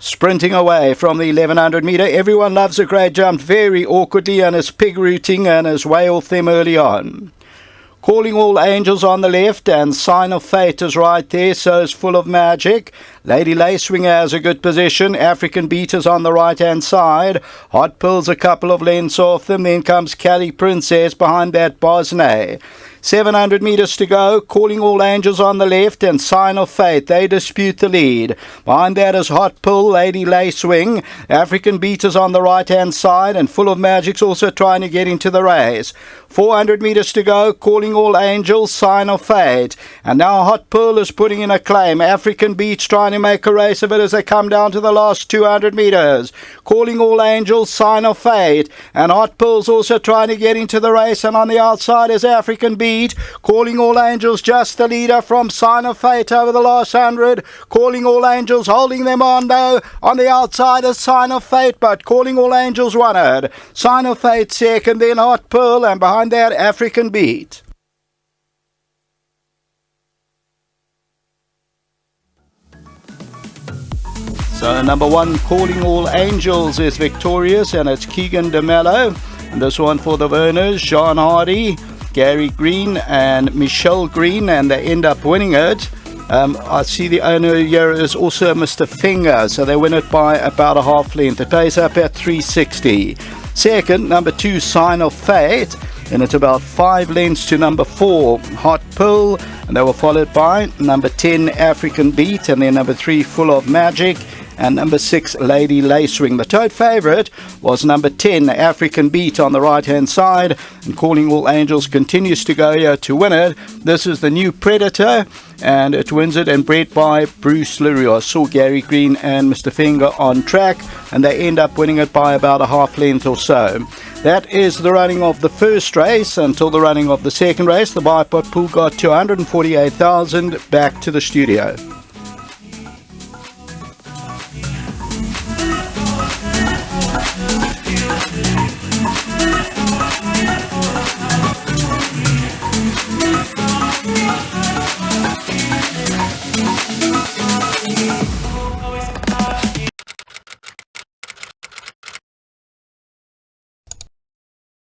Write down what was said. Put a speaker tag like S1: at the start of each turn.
S1: Sprinting away from the 1100 metre. Everyone loves a great jump very awkwardly and is pig rooting and has way off them early on. Calling All Angels on the left, and Sign of Fate is right there, so is Full of Magic. Lady Lacewing has a good position. African Beat is on the right-hand side. Hot Pill's a couple of lengths off them. Then comes Cali Princess behind that Bosnay. 700 metres to go. Calling All Angels on the left and Sign of Fate. They dispute the lead. Behind that is Hot Pill, Lady Lacewing. African Beat is on the right-hand side, and Full of Magic's also trying to get into the race. 400 metres to go. Calling All Angels, Sign of Fate. And now Hot Pearl is putting in a claim. African Beach trying to make a race of it as they come down to the last 200 metres. Calling All Angels, Sign of Fate. And Hot Pearl's also trying to get into the race. And on the outside is African Beach. Calling All Angels just the leader from Sign of Fate over the last 100. Calling All Angels holding them on though. On the outside is Sign of Fate, but Calling All Angels won it. Sign of Fate second, then Hot Pearl, and behind that African Beat. So number 1, Calling All Angels, is victorious, and it's Keegan DeMello. And this one for the Werners, Sean Hardy, Gary Green and Michelle Green, and they end up winning it. I see the owner here is also Mr. Finger, so they win it by about a half length. It pays up at 360. Second, number 2, Sign of Fate, and it's about 5 lengths to number 4, Hot Pill, and they were followed by number 10, African Beat, and then number 3, Full of Magic, and number 6, Lady Lacewing. The tote favourite was number 10, African Beat, on the right-hand side, and Calling All Angels continues to go here to win it. This is the new Predator, and it wins it, and bred by Bruce Leroux. I saw Gary Green and Mr. Finger on track, and they end up winning it by about a half length or so. That is the running of the first race. Until the running of the second race, the bipod pool got to 148,000. Back to the studio.